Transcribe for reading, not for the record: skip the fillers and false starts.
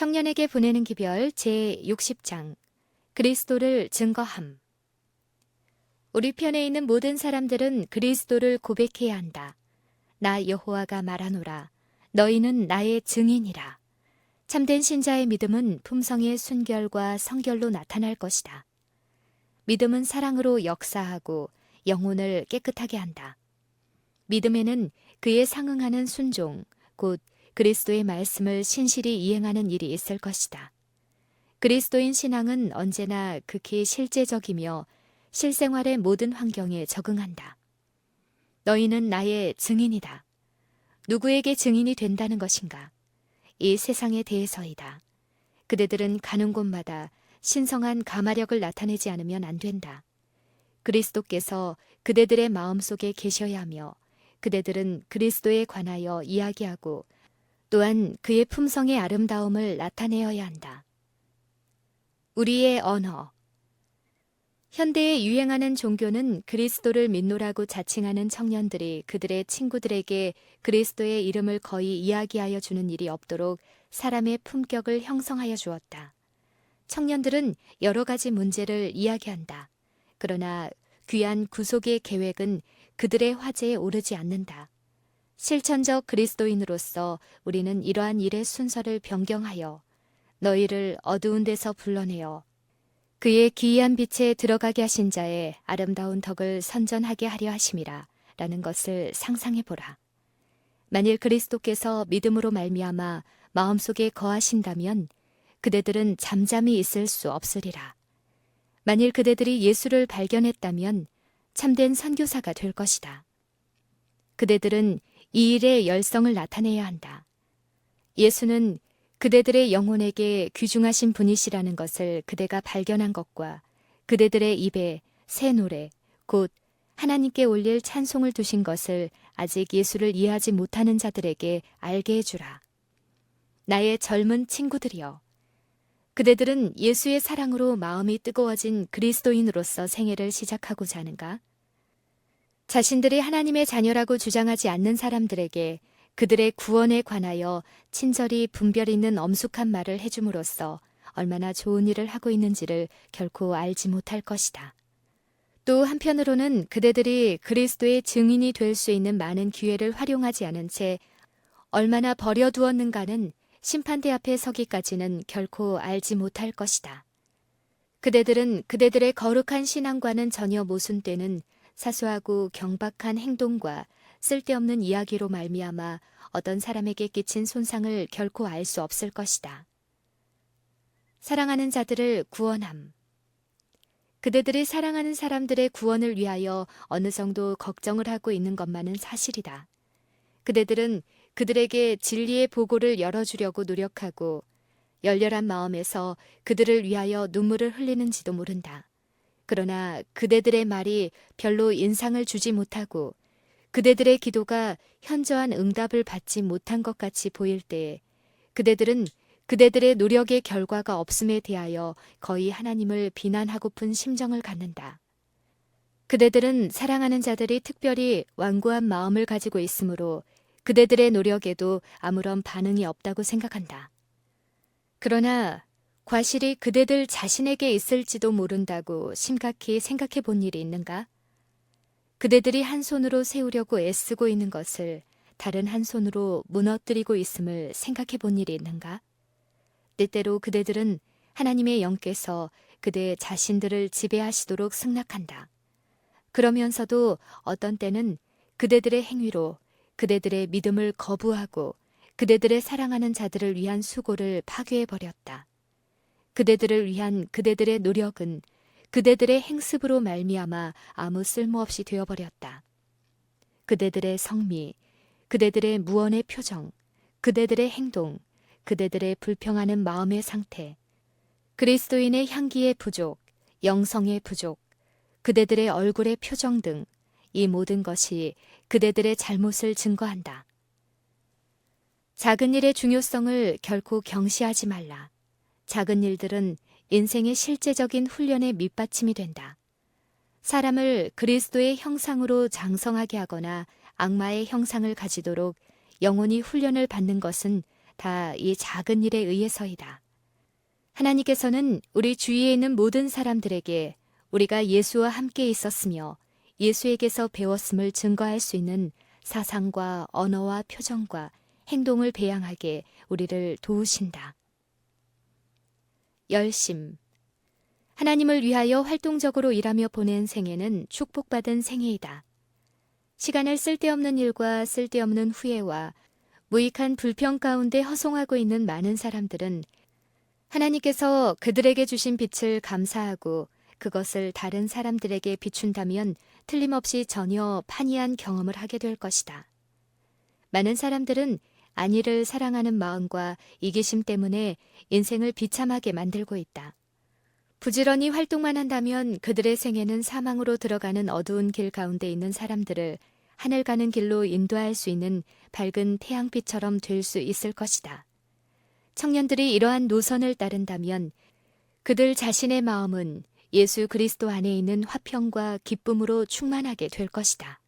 청년에게 보내는 기별 제60장 그리스도를 증거함. 우리 편에 있는 모든 사람들은 그리스도를 고백해야 한다. 나 여호와가 말하노라. 너희는 나의 증인이라. 참된 신자의 믿음은 품성의 순결과 성결로 나타날 것이다. 믿음은 사랑으로 역사하고 영혼을 깨끗하게 한다. 믿음에는 그에 상응하는 순종, 곧 그리스도의 말씀을 신실히 이행하는 일이 있을 것이다. 그리스도인 신앙은 언제나 극히 실제적이며 실생활의 모든 환경에 적응한다. 너희는 나의 증인이다. 누구에게 증인이 된다는 것인가? 이 세상에 대해서이다. 그대들은 가는 곳마다 신성한 가마력을 나타내지 않으면 안 된다. 그리스도께서 그대들의 마음속에 계셔야 하며 그대들은 그리스도에 관하여 이야기하고 또한 그의 품성의 아름다움을 나타내어야 한다. 우리의 언어. 현대에 유행하는 종교는 그리스도를 믿노라고 자칭하는 청년들이 그들의 친구들에게 그리스도의 이름을 거의 이야기하여 주는 일이 없도록 사람의 품격을 형성하여 주었다. 청년들은 여러 가지 문제를 이야기한다. 그러나 귀한 구속의 계획은 그들의 화제에 오르지 않는다. 실천적 그리스도인으로서 우리는 이러한 일의 순서를 변경하여 너희를 어두운 데서 불러내어 그의 기이한 빛에 들어가게 하신 자의 아름다운 덕을 선전하게 하려 하심이라 라는 것을 상상해보라. 만일 그리스도께서 믿음으로 말미암아 마음속에 거하신다면 그대들은 잠잠히 있을 수 없으리라. 만일 그대들이 예수를 발견했다면 참된 선교사가 될 것이다. 그대들은 이 일의 열성을 나타내야 한다. 예수는 그대들의 영혼에게 귀중하신 분이시라는 것을 그대가 발견한 것과 그대들의 입에 새 노래, 곧 하나님께 올릴 찬송을 두신 것을 아직 예수를 이해하지 못하는 자들에게 알게 해주라. 나의 젊은 친구들이여, 그대들은 예수의 사랑으로 마음이 뜨거워진 그리스도인으로서 생애를 시작하고자 하는가? 자신들이 하나님의 자녀라고 주장하지 않는 사람들에게 그들의 구원에 관하여 친절히 분별 있는 엄숙한 말을 해줌으로써 얼마나 좋은 일을 하고 있는지를 결코 알지 못할 것이다. 또 한편으로는 그대들이 그리스도의 증인이 될 수 있는 많은 기회를 활용하지 않은 채 얼마나 버려두었는가는 심판대 앞에 서기까지는 결코 알지 못할 것이다. 그대들은 그대들의 거룩한 신앙과는 전혀 모순되는 사소하고 경박한 행동과 쓸데없는 이야기로 말미암아 어떤 사람에게 끼친 손상을 결코 알 수 없을 것이다. 사랑하는 자들을 구원함. 그대들이 사랑하는 사람들의 구원을 위하여 어느 정도 걱정을 하고 있는 것만은 사실이다. 그대들은 그들에게 진리의 보고를 열어주려고 노력하고 열렬한 마음에서 그들을 위하여 눈물을 흘리는지도 모른다. 그러나 그대들의 말이 별로 인상을 주지 못하고 그대들의 기도가 현저한 응답을 받지 못한 것 같이 보일 때에 그대들은 그대들의 노력의 결과가 없음에 대하여 거의 하나님을 비난하고픈 심정을 갖는다. 그대들은 사랑하는 자들이 특별히 완고한 마음을 가지고 있으므로 그대들의 노력에도 아무런 반응이 없다고 생각한다. 그러나 과실이 그대들 자신에게 있을지도 모른다고 심각히 생각해 본 일이 있는가? 그대들이 한 손으로 세우려고 애쓰고 있는 것을 다른 한 손으로 무너뜨리고 있음을 생각해 본 일이 있는가? 때때로 그대들은 하나님의 영께서 그대 자신들을 지배하시도록 승낙한다. 그러면서도 어떤 때는 그대들의 행위로 그대들의 믿음을 거부하고 그대들의 사랑하는 자들을 위한 수고를 파괴해버렸다. 그대들을 위한 그대들의 노력은 그대들의 행습으로 말미암아 아무 쓸모없이 되어버렸다. 그대들의 성미, 그대들의 무언의 표정, 그대들의 행동, 그대들의 불평하는 마음의 상태, 그리스도인의 향기의 부족, 영성의 부족, 그대들의 얼굴의 표정 등 이 모든 것이 그대들의 잘못을 증거한다. 작은 일의 중요성을 결코 경시하지 말라. 작은 일들은 인생의 실제적인 훈련의 밑받침이 된다. 사람을 그리스도의 형상으로 장성하게 하거나 악마의 형상을 가지도록 영혼이 훈련을 받는 것은 다 이 작은 일에 의해서이다. 하나님께서는 우리 주위에 있는 모든 사람들에게 우리가 예수와 함께 있었으며 예수에게서 배웠음을 증거할 수 있는 사상과 언어와 표정과 행동을 배양하게 우리를 도우신다. 열심. 하나님을 위하여 활동적으로 일하며 보낸 생애는 축복받은 생애이다. 시간을 쓸데없는 일과 쓸데없는 후회와 무익한 불평 가운데 허송하고 있는 많은 사람들은 하나님께서 그들에게 주신 빛을 감사하고 그것을 다른 사람들에게 비춘다면 틀림없이 전혀 판이한 경험을 하게 될 것이다. 많은 사람들은 안위를 사랑하는 마음과 이기심 때문에 인생을 비참하게 만들고 있다. 부지런히 활동만 한다면 그들의 생애는 사망으로 들어가는 어두운 길 가운데 있는 사람들을 하늘 가는 길로 인도할 수 있는 밝은 태양빛처럼 될 수 있을 것이다. 청년들이 이러한 노선을 따른다면 그들 자신의 마음은 예수 그리스도 안에 있는 화평과 기쁨으로 충만하게 될 것이다.